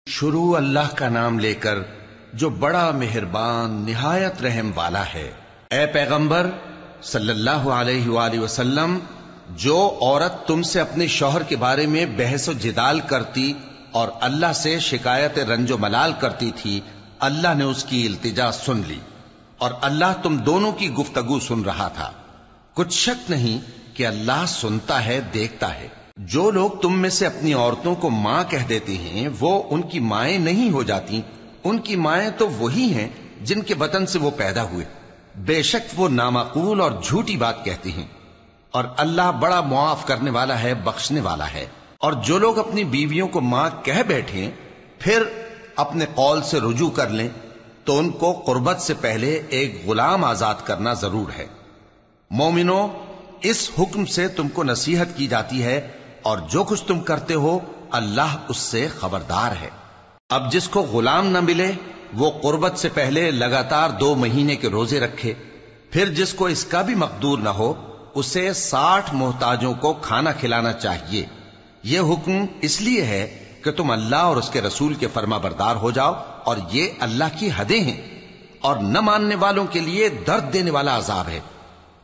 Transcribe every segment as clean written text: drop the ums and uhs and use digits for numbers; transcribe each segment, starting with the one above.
شروع اللہ کا نام لے کر جو بڑا مہربان نہایت رحم والا ہے۔ اے پیغمبر صلی اللہ علیہ وآلہ وسلم، جو عورت تم سے اپنے شوہر کے بارے میں بحث و جدال کرتی اور اللہ سے شکایت رنج و ملال کرتی تھی، اللہ نے اس کی التجا سن لی اور اللہ تم دونوں کی گفتگو سن رہا تھا۔ کچھ شک نہیں کہ اللہ سنتا ہے، دیکھتا ہے۔ جو لوگ تم میں سے اپنی عورتوں کو ماں کہہ دیتے ہیں وہ ان کی مائیں نہیں ہو جاتی، ان کی مائیں تو وہی ہیں جن کے بطن سے وہ پیدا ہوئے۔ بے شک وہ نامعقول اور جھوٹی بات کہتی ہیں، اور اللہ بڑا معاف کرنے والا ہے، بخشنے والا ہے۔ اور جو لوگ اپنی بیویوں کو ماں کہہ بیٹھیں پھر اپنے قول سے رجوع کر لیں تو ان کو قربت سے پہلے ایک غلام آزاد کرنا ضرور ہے۔ مومنو، اس حکم سے تم کو نصیحت کی جاتی ہے اور جو کچھ تم کرتے ہو اللہ اس سے خبردار ہے۔ اب جس کو غلام نہ ملے وہ قربت سے پہلے لگاتار 2 مہینے کے روزے رکھے، پھر جس کو اس کا بھی مقدور نہ ہو اسے 60 محتاجوں کو کھانا کھلانا چاہیے۔ یہ حکم اس لیے ہے کہ تم اللہ اور اس کے رسول کے فرما بردار ہو جاؤ، اور یہ اللہ کی حدیں ہیں، اور نہ ماننے والوں کے لیے درد دینے والا عذاب ہے۔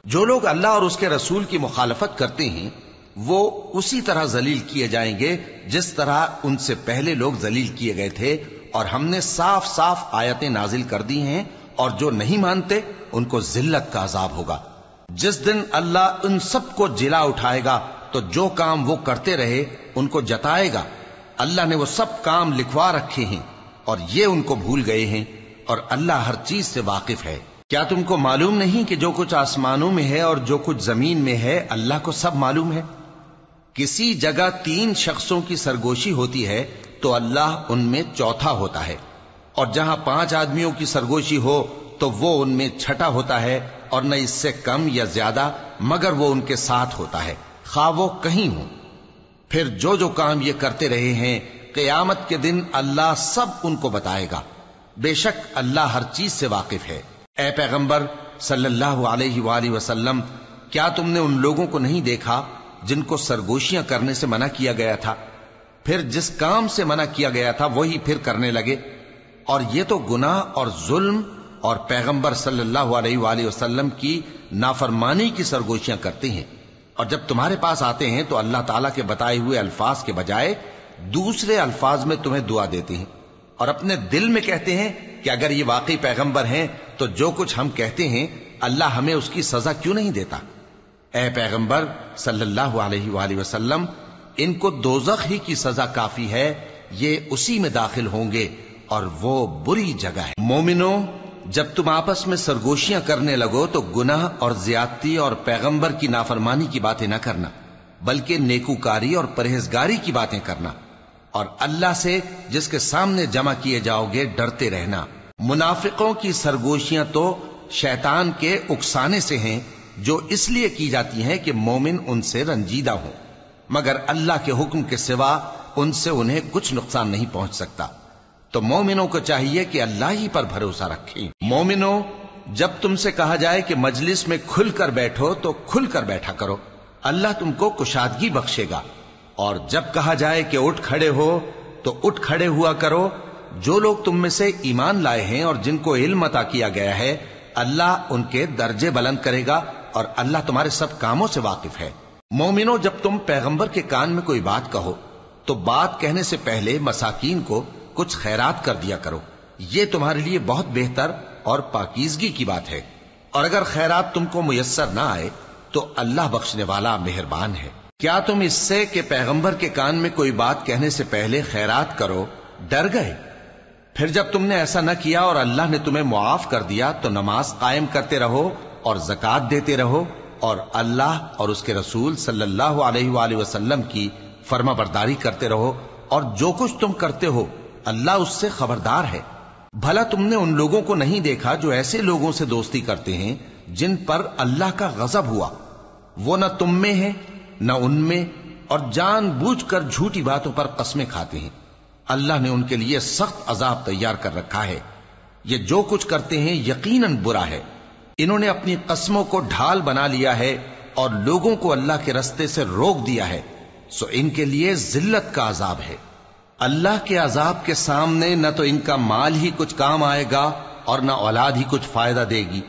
جو لوگ اللہ اور اس کے رسول کی مخالفت کرتے ہیں وہ اسی طرح ذلیل کیے جائیں گے جس طرح ان سے پہلے لوگ ذلیل کیے گئے تھے، اور ہم نے صاف صاف آیتیں نازل کر دی ہیں، اور جو نہیں مانتے ان کو ذلت کا عذاب ہوگا۔ جس دن اللہ ان سب کو جلا اٹھائے گا تو جو کام وہ کرتے رہے ان کو جتائے گا۔ اللہ نے وہ سب کام لکھوا رکھے ہیں اور یہ ان کو بھول گئے ہیں، اور اللہ ہر چیز سے واقف ہے۔ کیا تم کو معلوم نہیں کہ جو کچھ آسمانوں میں ہے اور جو کچھ زمین میں ہے اللہ کو سب معلوم ہے؟ کسی جگہ 3 شخصوں کی سرگوشی ہوتی ہے تو اللہ ان میں چوتھا ہوتا ہے، اور جہاں 5 آدمیوں کی سرگوشی ہو تو وہ ان میں چھٹا ہوتا ہے، اور نہ اس سے کم یا زیادہ مگر وہ ان کے ساتھ ہوتا ہے، خواہ وہ کہیں ہوں۔ پھر جو جو کام یہ کرتے رہے ہیں قیامت کے دن اللہ سب ان کو بتائے گا۔ بے شک اللہ ہر چیز سے واقف ہے۔ اے پیغمبر صلی اللہ علیہ وآلہ وسلم، کیا تم نے ان لوگوں کو نہیں دیکھا جن کو سرگوشیاں کرنے سے منع کیا گیا تھا، پھر جس کام سے منع کیا گیا تھا وہی پھر کرنے لگے؟ اور یہ تو گناہ اور ظلم اور پیغمبر صلی اللہ علیہ وآلہ وسلم کی نافرمانی کی سرگوشیاں کرتے ہیں، اور جب تمہارے پاس آتے ہیں تو اللہ تعالیٰ کے بتائے ہوئے الفاظ کے بجائے دوسرے الفاظ میں تمہیں دعا دیتے ہیں، اور اپنے دل میں کہتے ہیں کہ اگر یہ واقعی پیغمبر ہیں تو جو کچھ ہم کہتے ہیں اللہ ہمیں اس کی سزا کیوں نہیں دیتا؟ اے پیغمبر صلی اللہ علیہ وآلہ وسلم، ان کو دوزخ ہی کی سزا کافی ہے، یہ اسی میں داخل ہوں گے اور وہ بری جگہ ہے۔ مومنو، جب تم آپس میں سرگوشیاں کرنے لگو تو گناہ اور زیادتی اور پیغمبر کی نافرمانی کی باتیں نہ کرنا، بلکہ نیکوکاری اور پرہیزگاری کی باتیں کرنا، اور اللہ سے جس کے سامنے جمع کیے جاؤ گے ڈرتے رہنا۔ منافقوں کی سرگوشیاں تو شیطان کے اکسانے سے ہیں جو اس لیے کی جاتی ہیں کہ مومن ان سے رنجیدہ ہوں، مگر اللہ کے حکم کے سوا ان سے انہیں کچھ نقصان نہیں پہنچ سکتا۔ تو مومنوں کو چاہیے کہ اللہ ہی پر بھروسہ رکھیں۔ مومنوں، جب تم سے کہا جائے کہ مجلس میں کھل کر بیٹھو تو کھل کر بیٹھا کرو، اللہ تم کو کشادگی بخشے گا، اور جب کہا جائے کہ اٹھ کھڑے ہو تو اٹھ کھڑے ہوا کرو۔ جو لوگ تم میں سے ایمان لائے ہیں اور جن کو علم عطا کیا گیا ہے اللہ ان کے درجے بلند کرے گا، اور اللہ تمہارے سب کاموں سے واقف ہے۔ مومنو، جب تم پیغمبر کے کان میں کوئی بات کہو تو بات کہنے سے پہلے مساکین کو کچھ خیرات کر دیا کرو، یہ تمہارے لیے بہت بہتر اور پاکیزگی کی بات ہے، اور اگر خیرات تم کو میسر نہ آئے تو اللہ بخشنے والا مہربان ہے۔ کیا تم اس سے کہ پیغمبر کے کان میں کوئی بات کہنے سے پہلے خیرات کرو ڈر گئے؟ پھر جب تم نے ایسا نہ کیا اور اللہ نے تمہیں معاف کر دیا تو نماز قائم کرتے رہو اور زکوٰۃ دیتے رہو، اور اللہ اور اس کے رسول صلی اللہ علیہ وآلہ وسلم کی فرما برداری کرتے رہو، اور جو کچھ تم کرتے ہو اللہ اس سے خبردار ہے۔ بھلا تم نے ان لوگوں کو نہیں دیکھا جو ایسے لوگوں سے دوستی کرتے ہیں جن پر اللہ کا غضب ہوا؟ وہ نہ تم میں ہیں نہ ان میں، اور جان بوجھ کر جھوٹی باتوں پر قسمیں کھاتے ہیں۔ اللہ نے ان کے لیے سخت عذاب تیار کر رکھا ہے۔ یہ جو کچھ کرتے ہیں یقیناً برا ہے۔ انہوں نے اپنی قسموں کو ڈھال بنا لیا ہے اور لوگوں کو اللہ کے رستے سے روک دیا ہے، سو ان کے لیے ذلت کا عذاب ہے۔ اللہ کے عذاب کے سامنے نہ تو ان کا مال ہی کچھ کام آئے گا اور نہ اولاد ہی کچھ فائدہ دے گی۔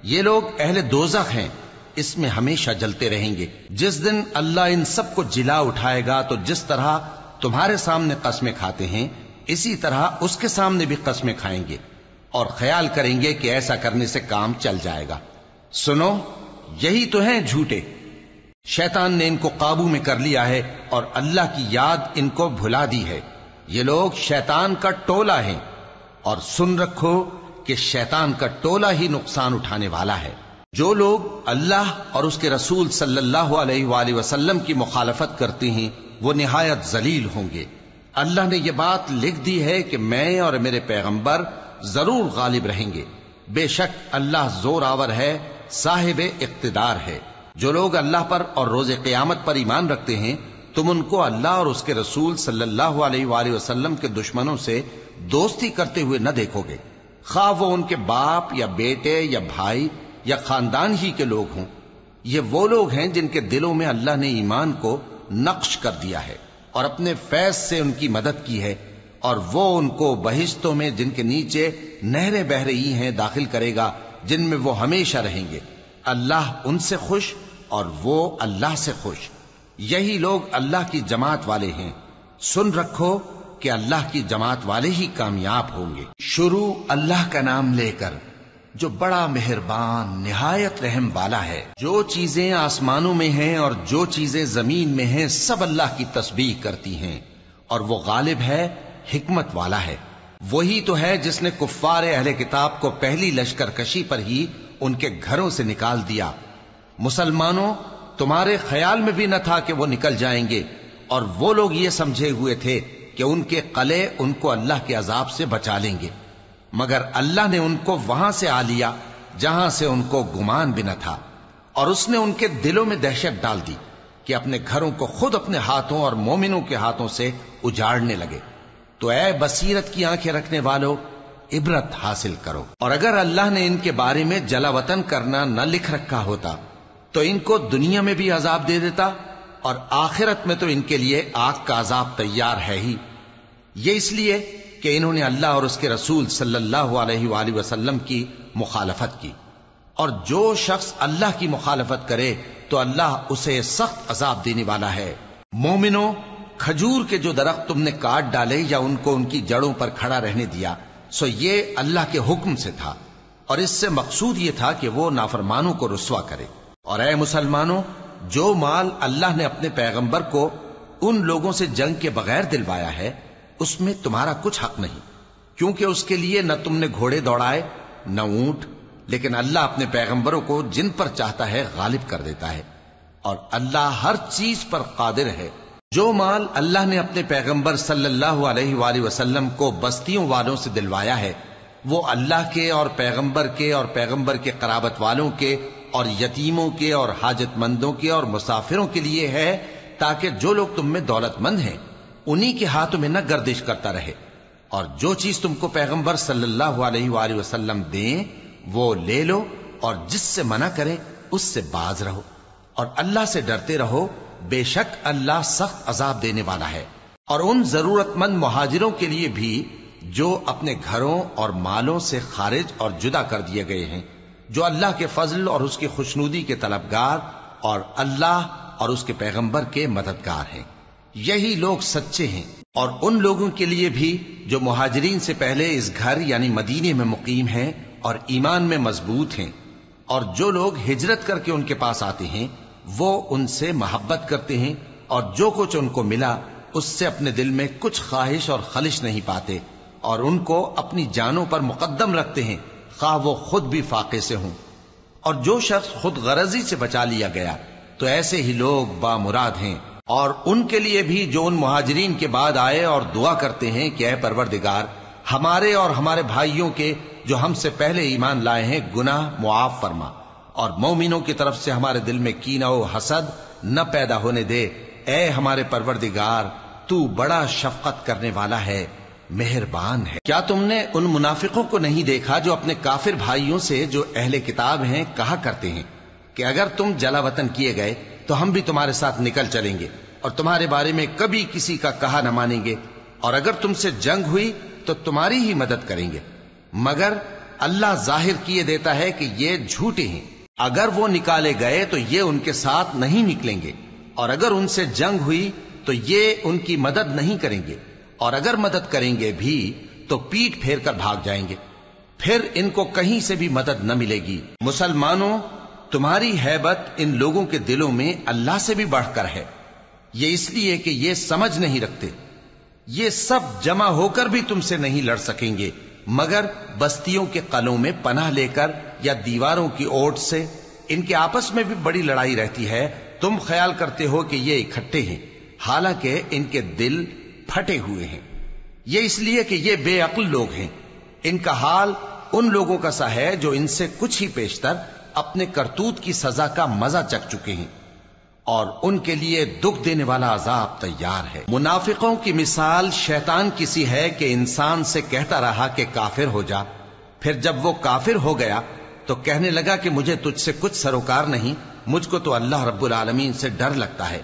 یہ لوگ اہل دوزخ ہیں، اس میں ہمیشہ جلتے رہیں گے۔ جس دن اللہ ان سب کو جلا اٹھائے گا تو جس طرح تمہارے سامنے قسمیں کھاتے ہیں اسی طرح اس کے سامنے بھی قسمیں کھائیں گے اور خیال کریں گے کہ ایسا کرنے سے کام چل جائے گا۔ سنو، یہی تو ہیں جھوٹے۔ شیطان نے ان کو قابو میں کر لیا ہے اور اللہ کی یاد ان کو بھلا دی ہے۔ یہ لوگ شیطان کا ٹولہ ہیں، اور سن رکھو کہ شیطان کا ٹولہ ہی نقصان اٹھانے والا ہے۔ جو لوگ اللہ اور اس کے رسول صلی اللہ علیہ وآلہ وسلم کی مخالفت کرتے ہیں وہ نہایت ذلیل ہوں گے۔ اللہ نے یہ بات لکھ دی ہے کہ میں اور میرے پیغمبر ضرور غالب رہیں گے۔ بے شک اللہ زور آور ہے، صاحب اقتدار ہے۔ جو لوگ اللہ پر اور روز قیامت پر ایمان رکھتے ہیں تم ان کو اللہ اور اس کے رسول صلی اللہ علیہ وآلہ وسلم کے دشمنوں سے دوستی کرتے ہوئے نہ دیکھو گے، خواہ وہ ان کے باپ یا بیٹے یا بھائی یا خاندان ہی کے لوگ ہوں۔ یہ وہ لوگ ہیں جن کے دلوں میں اللہ نے ایمان کو نقش کر دیا ہے اور اپنے فیض سے ان کی مدد کی ہے، اور وہ ان کو بہشتوں میں جن کے نیچے نہریں بہ رہی ہیں داخل کرے گا، جن میں وہ ہمیشہ رہیں گے۔ اللہ ان سے خوش اور وہ اللہ سے خوش۔ یہی لوگ اللہ کی جماعت والے ہیں۔ سن رکھو کہ اللہ کی جماعت والے ہی کامیاب ہوں گے۔ شروع اللہ کا نام لے کر جو بڑا مہربان نہایت رحم والا ہے۔ جو چیزیں آسمانوں میں ہیں اور جو چیزیں زمین میں ہیں سب اللہ کی تسبیح کرتی ہیں، اور وہ غالب ہے، حکمت والا ہے۔ وہی تو ہے جس نے کفار اہل کتاب کو پہلی لشکر کشی پر ہی ان کے گھروں سے نکال دیا۔ مسلمانوں، تمہارے خیال میں بھی نہ تھا کہ وہ نکل جائیں گے، اور وہ لوگ یہ سمجھے ہوئے تھے کہ ان کے قلعے ان کو اللہ کے عذاب سے بچا لیں گے، مگر اللہ نے ان کو وہاں سے آ لیا جہاں سے ان کو گمان بھی نہ تھا، اور اس نے ان کے دلوں میں دہشت ڈال دی کہ اپنے گھروں کو خود اپنے ہاتھوں اور مومنوں کے ہاتھوں سے اجاڑنے لگے۔ تو اے بصیرت کی آنکھیں رکھنے والو، عبرت حاصل کرو۔ اور اگر اللہ نے ان کے بارے میں جلا وطن کرنا نہ لکھ رکھا ہوتا تو ان کو دنیا میں بھی عذاب دے دیتا، اور آخرت میں تو ان کے لیے آگ کا عذاب تیار ہے ہی۔ یہ اس لیے کہ انہوں نے اللہ اور اس کے رسول صلی اللہ علیہ وآلہ وسلم کی مخالفت کی، اور جو شخص اللہ کی مخالفت کرے تو اللہ اسے سخت عذاب دینے والا ہے۔ مومنوں، کھجور کے جو درخت تم نے کاٹ ڈالے یا ان کو ان کی جڑوں پر کھڑا رہنے دیا سو یہ اللہ کے حکم سے تھا، اور اس سے مقصود یہ تھا کہ وہ نافرمانوں کو رسوا کرے۔ اور اے مسلمانوں، جو مال اللہ نے اپنے پیغمبر کو ان لوگوں سے جنگ کے بغیر دلوایا ہے اس میں تمہارا کچھ حق نہیں، کیونکہ اس کے لیے نہ تم نے گھوڑے دوڑائے نہ اونٹ، لیکن اللہ اپنے پیغمبروں کو جن پر چاہتا ہے غالب کر دیتا ہے، اور اللہ ہر چیز پر قادر ہے۔ جو مال اللہ نے اپنے پیغمبر صلی اللہ علیہ وآلہ وسلم کو بستیوں والوں سے دلوایا ہے وہ اللہ کے اور پیغمبر کے قرابت والوں کے اور یتیموں کے اور حاجت مندوں کے اور مسافروں کے لیے ہے، تاکہ جو لوگ تم میں دولت مند ہیں انہی کے ہاتھوں میں نہ گردش کرتا رہے، اور جو چیز تم کو پیغمبر صلی اللہ علیہ وآلہ وسلم دیں وہ لے لو، اور جس سے منع کریں اس سے باز رہو، اور اللہ سے ڈرتے رہو، بے شک اللہ سخت عذاب دینے والا ہے۔ اور ان ضرورت مند مہاجروں کے لیے بھی جو اپنے گھروں اور مالوں سے خارج اور جدا کر دیے گئے ہیں، جو اللہ کے فضل اور اس کی خوشنودی کے طلبگار اور اللہ اور اس کے پیغمبر کے مددگار ہیں، یہی لوگ سچے ہیں۔ اور ان لوگوں کے لیے بھی جو مہاجرین سے پہلے اس گھر یعنی مدینے میں مقیم ہیں اور ایمان میں مضبوط ہیں، اور جو لوگ ہجرت کر کے ان کے پاس آتے ہیں وہ ان سے محبت کرتے ہیں، اور جو کچھ ان کو ملا اس سے اپنے دل میں کچھ خواہش اور خلش نہیں پاتے، اور ان کو اپنی جانوں پر مقدم رکھتے ہیں خواہ وہ خود بھی فاقے سے ہوں۔ اور جو شخص خود غرضی سے بچا لیا گیا تو ایسے ہی لوگ بامراد ہیں۔ اور ان کے لیے بھی جو ان مہاجرین کے بعد آئے اور دعا کرتے ہیں کہ اے پروردگار ہمارے اور ہمارے بھائیوں کے جو ہم سے پہلے ایمان لائے ہیں گناہ معاف فرما، اور مومنوں کی طرف سے ہمارے دل میں کینہ و حسد نہ پیدا ہونے دے، اے ہمارے پروردگار تو بڑا شفقت کرنے والا ہے، مہربان ہے۔ کیا تم نے ان منافقوں کو نہیں دیکھا جو اپنے کافر بھائیوں سے جو اہل کتاب ہیں کہا کرتے ہیں کہ اگر تم جلا وطن کیے گئے تو ہم بھی تمہارے ساتھ نکل چلیں گے اور تمہارے بارے میں کبھی کسی کا کہا نہ مانیں گے، اور اگر تم سے جنگ ہوئی تو تمہاری ہی مدد کریں گے، مگر اللہ ظاہر کیے دیتا ہے کہ یہ جھوٹے ہیں۔ اگر وہ نکالے گئے تو یہ ان کے ساتھ نہیں نکلیں گے، اور اگر ان سے جنگ ہوئی تو یہ ان کی مدد نہیں کریں گے، اور اگر مدد کریں گے بھی تو پیٹ پھیر کر بھاگ جائیں گے، پھر ان کو کہیں سے بھی مدد نہ ملے گی۔ مسلمانوں، تمہاری ہیبت ان لوگوں کے دلوں میں اللہ سے بھی بڑھ کر ہے، یہ اس لیے کہ یہ سمجھ نہیں رکھتے۔ یہ سب جمع ہو کر بھی تم سے نہیں لڑ سکیں گے، مگر بستیوں کے قلعوں میں پناہ لے کر یا دیواروں کی اوٹ سے۔ ان کے آپس میں بھی بڑی لڑائی رہتی ہے، تم خیال کرتے ہو کہ یہ اکٹھے ہیں، حالانکہ ان کے دل پھٹے ہوئے ہیں۔ یہ اس لیے کہ یہ بے عقل لوگ ہیں۔ ان کا حال ان لوگوں کا سا ہے جو ان سے کچھ ہی پیشتر اپنے کرتوت کی سزا کا مزہ چکھ چکے ہیں، اور ان کے لیے دکھ دینے والا عذاب تیار ہے۔ منافقوں کی مثال شیطان کی سی ہے کہ انسان سے کہتا رہا کہ کافر ہو جا، پھر جب وہ کافر ہو گیا تو کہنے لگا کہ مجھے تجھ سے کچھ سروکار نہیں، مجھ کو تو اللہ رب العالمین سے ڈر لگتا ہے۔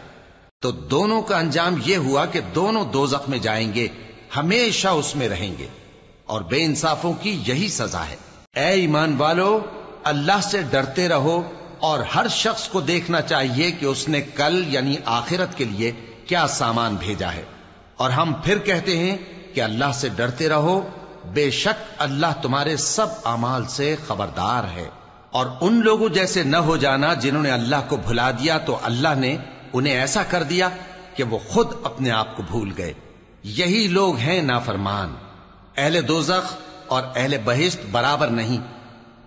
تو دونوں کا انجام یہ ہوا کہ دونوں دوزخ میں جائیں گے، ہمیشہ اس میں رہیں گے، اور بے انصافوں کی یہی سزا ہے۔ اے ایمان والو، اللہ سے ڈرتے رہو، اور ہر شخص کو دیکھنا چاہیے کہ اس نے کل یعنی آخرت کے لیے کیا سامان بھیجا ہے۔ اور ہم پھر کہتے ہیں کہ اللہ سے ڈرتے رہو، بے شک اللہ تمہارے سب اعمال سے خبردار ہے۔ اور ان لوگوں جیسے نہ ہو جانا جنہوں نے اللہ کو بھلا دیا تو اللہ نے انہیں ایسا کر دیا کہ وہ خود اپنے آپ کو بھول گئے۔ یہی لوگ ہیں نافرمان۔ اہل دوزخ اور اہل بہشت برابر نہیں،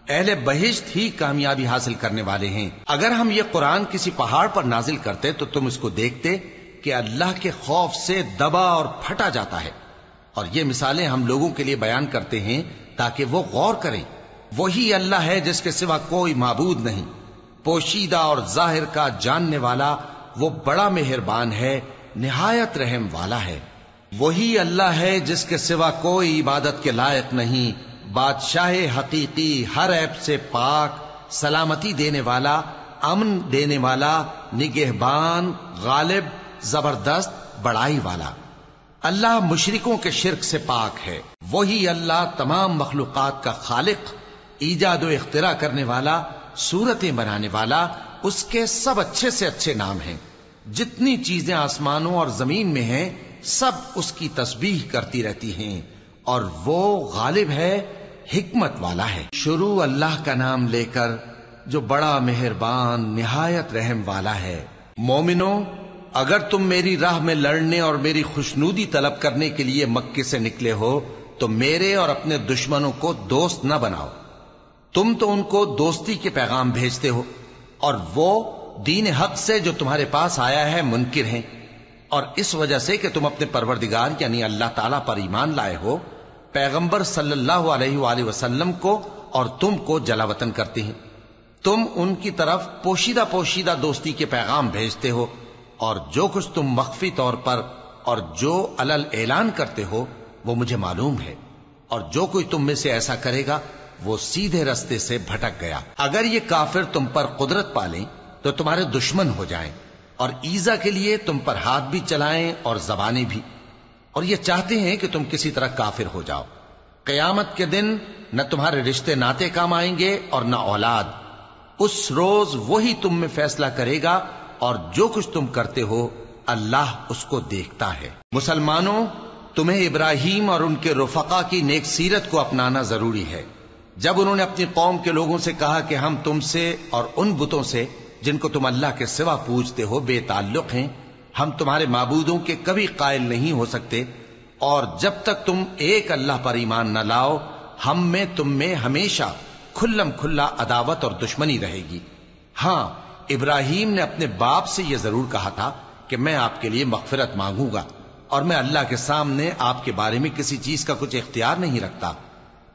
اہل بہشت ہی کامیابی حاصل کرنے والے ہیں۔ اگر ہم یہ قرآن کسی پہاڑ پر نازل کرتے تو تم اس کو دیکھتے کہ اللہ کے خوف سے دبا اور پھٹا جاتا ہے۔ اور یہ مثالیں ہم لوگوں کے لیے بیان کرتے ہیں تاکہ وہ غور کریں۔ وہی اللہ ہے جس کے سوا کوئی معبود نہیں، پوشیدہ اور ظاہر کا جاننے والا، وہ بڑا مہربان ہے، نہایت رحم والا ہے۔ وہی اللہ ہے جس کے سوا کوئی عبادت کے لائق نہیں، بادشاہ حقیقی، ہر عیب سے پاک، سلامتی دینے والا، امن دینے والا، نگہبان، غالب، زبردست، بڑائی والا۔ اللہ مشرکوں کے شرک سے پاک ہے۔ وہی اللہ تمام مخلوقات کا خالق، ایجاد و اختراع کرنے والا، صورتیں بنانے والا، اس کے سب اچھے سے اچھے نام ہیں۔ جتنی چیزیں آسمانوں اور زمین میں ہیں سب اس کی تسبیح کرتی رہتی ہیں، اور وہ غالب ہے، حکمت والا ہے۔ شروع اللہ کا نام لے کر جو بڑا مہربان نہایت رحم والا ہے۔ مومنو، اگر تم میری راہ میں لڑنے اور میری خوشنودی طلب کرنے کے لیے مکے سے نکلے ہو تو میرے اور اپنے دشمنوں کو دوست نہ بناؤ۔ تم تو ان کو دوستی کے پیغام بھیجتے ہو، اور وہ دین حق سے جو تمہارے پاس آیا ہے منکر ہیں، اور اس وجہ سے کہ تم اپنے پروردگار یعنی اللہ تعالیٰ پر ایمان لائے ہو، پیغمبر صلی اللہ علیہ وآلہ وسلم کو اور تم کو جلا وطن کرتے ہیں۔ تم ان کی طرف پوشیدہ پوشیدہ دوستی کے پیغام بھیجتے ہو، اور جو کچھ تم مخفی طور پر اور جو علل اعلان کرتے ہو وہ مجھے معلوم ہے، اور جو کوئی تم میں سے ایسا کرے گا وہ سیدھے رستے سے بھٹک گیا۔ اگر یہ کافر تم پر قدرت پالیں تو تمہارے دشمن ہو جائیں، اور ایذا کے لیے تم پر ہاتھ بھی چلائیں اور زبانیں بھی، اور یہ چاہتے ہیں کہ تم کسی طرح کافر ہو جاؤ۔ قیامت کے دن نہ تمہارے رشتے ناتے کام آئیں گے اور نہ اولاد۔ اس روز وہی تم میں فیصلہ کرے گا، اور جو کچھ تم کرتے ہو اللہ اس کو دیکھتا ہے۔ مسلمانوں، تمہیں ابراہیم اور ان کے رفقا کی نیک سیرت کو اپنانا ضروری ہے۔ جب انہوں نے اپنی قوم کے لوگوں سے کہا کہ ہم تم سے اور ان بتوں سے جن کو تم اللہ کے سوا پوجتے ہو بے تعلق ہیں، ہم تمہارے معبودوں کے کبھی قائل نہیں ہو سکتے، اور جب تک تم ایک اللہ پر ایمان نہ لاؤ ہم میں تم میں ہمیشہ کھلم کھلا عداوت اور دشمنی رہے گی۔ ہاں، ابراہیم نے اپنے باپ سے یہ ضرور کہا تھا کہ میں آپ کے لیے مغفرت مانگوں گا، اور میں اللہ کے سامنے آپ کے بارے میں کسی چیز کا کچھ اختیار نہیں رکھتا۔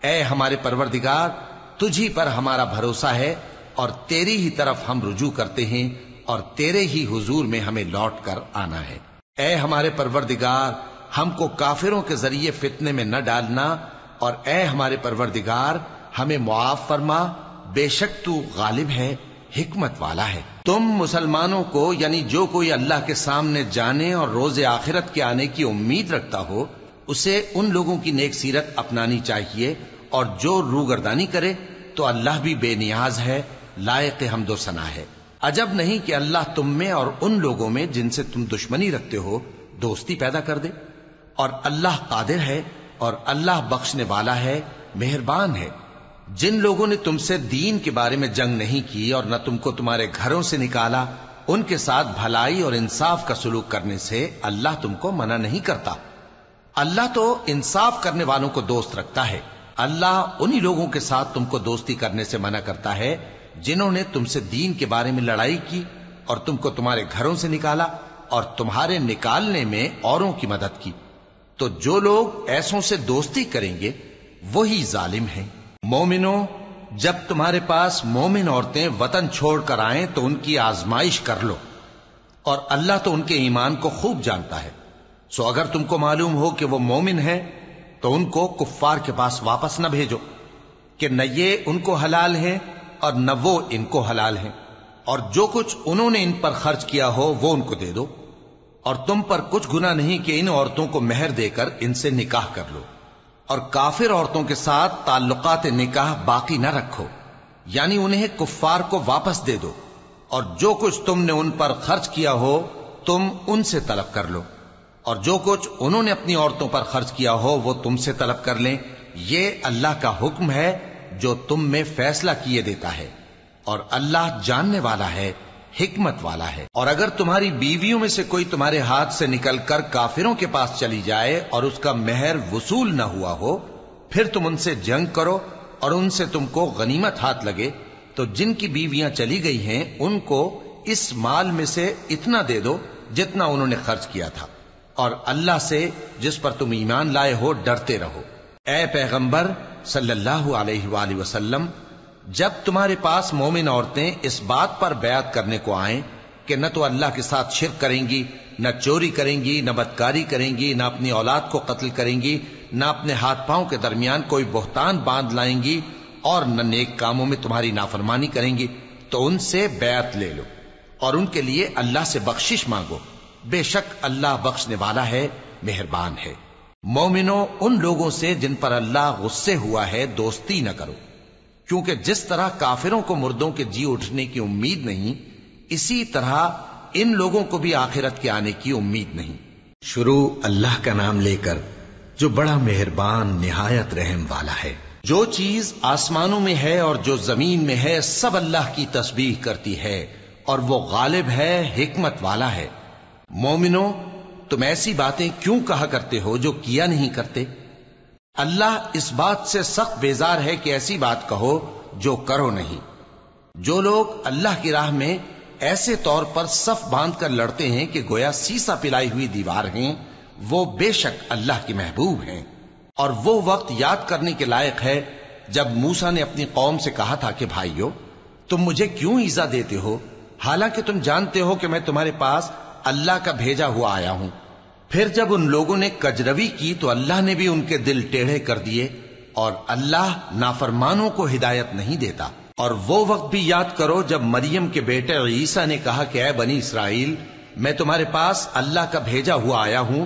اے ہمارے پروردگار، تجھی پر ہمارا بھروسہ ہے، اور تیری ہی طرف ہم رجوع کرتے ہیں، اور تیرے ہی حضور میں ہمیں لوٹ کر آنا ہے۔ اے ہمارے پروردگار، ہم کو کافروں کے ذریعے فتنے میں نہ ڈالنا، اور اے ہمارے پروردگار ہمیں معاف فرما، بے شک تو غالب ہے، حکمت والا ہے۔ تم مسلمانوں کو یعنی جو کوئی اللہ کے سامنے جانے اور روز آخرت کے آنے کی امید رکھتا ہو اسے ان لوگوں کی نیک سیرت اپنانی چاہیے، اور جو روگردانی کرے تو اللہ بھی بے نیاز ہے، لائق حمد و ثنا ہے۔ عجب نہیں کہ اللہ تم میں اور ان لوگوں میں جن سے تم دشمنی رکھتے ہو دوستی پیدا کر دے، اور اللہ قادر ہے، اور اللہ بخشنے والا ہے، مہربان ہے۔ جن لوگوں نے تم سے دین کے بارے میں جنگ نہیں کی اور نہ تم کو تمہارے گھروں سے نکالا، ان کے ساتھ بھلائی اور انصاف کا سلوک کرنے سے اللہ تم کو منع نہیں کرتا۔ اللہ تو انصاف کرنے والوں کو دوست رکھتا ہے۔ اللہ انہی لوگوں کے ساتھ تم کو دوستی کرنے سے منع کرتا ہے جنہوں نے تم سے دین کے بارے میں لڑائی کی اور تم کو تمہارے گھروں سے نکالا اور تمہارے نکالنے میں اوروں کی مدد کی۔ تو جو لوگ ایسوں سے دوستی کریں گے وہی ظالم ہیں۔ مومنوں، جب تمہارے پاس مومن عورتیں وطن چھوڑ کر آئیں تو ان کی آزمائش کر لو، اور اللہ تو ان کے ایمان کو خوب جانتا ہے۔ سو اگر تم کو معلوم ہو کہ وہ مومن ہے تو ان کو کفار کے پاس واپس نہ بھیجو کہ نہ یہ ان کو حلال ہیں اور نہ وہ ان کو حلال ہیں، اور جو کچھ انہوں نے ان پر خرچ کیا ہو وہ ان کو دے دو، اور تم پر کچھ گناہ نہیں کہ ان عورتوں کو مہر دے کر ان سے نکاح کر لو، اور کافر عورتوں کے ساتھ تعلقات نکاح باقی نہ رکھو، یعنی انہیں کفار کو واپس دے دو، اور جو کچھ تم نے ان پر خرچ کیا ہو تم ان سے طلب کر لو، اور جو کچھ انہوں نے اپنی عورتوں پر خرچ کیا ہو وہ تم سے طلب کر لیں۔ یہ اللہ کا حکم ہے جو تم میں فیصلہ کیے دیتا ہے، اور اللہ جاننے والا ہے، حکمت والا ہے۔ اور اگر تمہاری بیویوں میں سے کوئی تمہارے ہاتھ سے نکل کر کافروں کے پاس چلی جائے اور اس کا مہر وصول نہ ہوا ہو، پھر تم ان سے جنگ کرو اور ان سے تم کو غنیمت ہاتھ لگے، تو جن کی بیویاں چلی گئی ہیں ان کو اس مال میں سے اتنا دے دو جتنا انہوں نے خرچ کیا تھا، اور اللہ سے جس پر تم ایمان لائے ہو ڈرتے رہو۔ اے پیغمبر صلی اللہ علیہ وآلہ وسلم، جب تمہارے پاس مومن عورتیں اس بات پر بیعت کرنے کو آئیں کہ نہ تو اللہ کے ساتھ شرک کریں گی، نہ چوری کریں گی، نہ بدکاری کریں گی، نہ اپنی اولاد کو قتل کریں گی، نہ اپنے ہاتھ پاؤں کے درمیان کوئی بہتان باندھ لائیں گی، اور نہ نیک کاموں میں تمہاری نافرمانی کریں گی، تو ان سے بیعت لے لو اور ان کے لیے اللہ سے بخشش مانگو، بے شک اللہ بخشنے والا ہے، مہربان ہے۔ مومنوں، ان لوگوں سے جن پر اللہ غصے ہوا ہے دوستی نہ کرو، کیونکہ جس طرح کافروں کو مردوں کے جی اٹھنے کی امید نہیں، اسی طرح ان لوگوں کو بھی آخرت کے آنے کی امید نہیں۔ شروع اللہ کا نام لے کر جو بڑا مہربان نہایت رحم والا ہے۔ جو چیز آسمانوں میں ہے اور جو زمین میں ہے سب اللہ کی تسبیح کرتی ہے، اور وہ غالب ہے، حکمت والا ہے۔ مومنوں، تم ایسی باتیں کیوں کہا کرتے ہو جو کیا نہیں کرتے؟ اللہ اس بات سے سخت بیزار ہے کہ ایسی بات کہو جو کرو نہیں۔ جو لوگ اللہ کی راہ میں ایسے طور پر صف باندھ کر لڑتے ہیں کہ گویا سیسا پلائی ہوئی دیوار ہیں، وہ بے شک اللہ کے محبوب ہیں۔ اور وہ وقت یاد کرنے کے لائق ہے جب موسیٰ نے اپنی قوم سے کہا تھا کہ بھائیو، تم مجھے کیوں ایذا دیتے ہو حالانکہ تم جانتے ہو کہ میں تمہارے پاس اللہ کا بھیجا ہوا آیا ہوں۔ پھر جب ان لوگوں نے کجروی کی تو اللہ نے بھی ان کے دل ٹیڑھے کر دیے، اور اللہ نافرمانوں کو ہدایت نہیں دیتا۔ اور وہ وقت بھی یاد کرو جب مریم کے بیٹے عیسیٰ نے کہا کہ اے بنی اسرائیل، میں تمہارے پاس اللہ کا بھیجا ہوا آیا ہوں،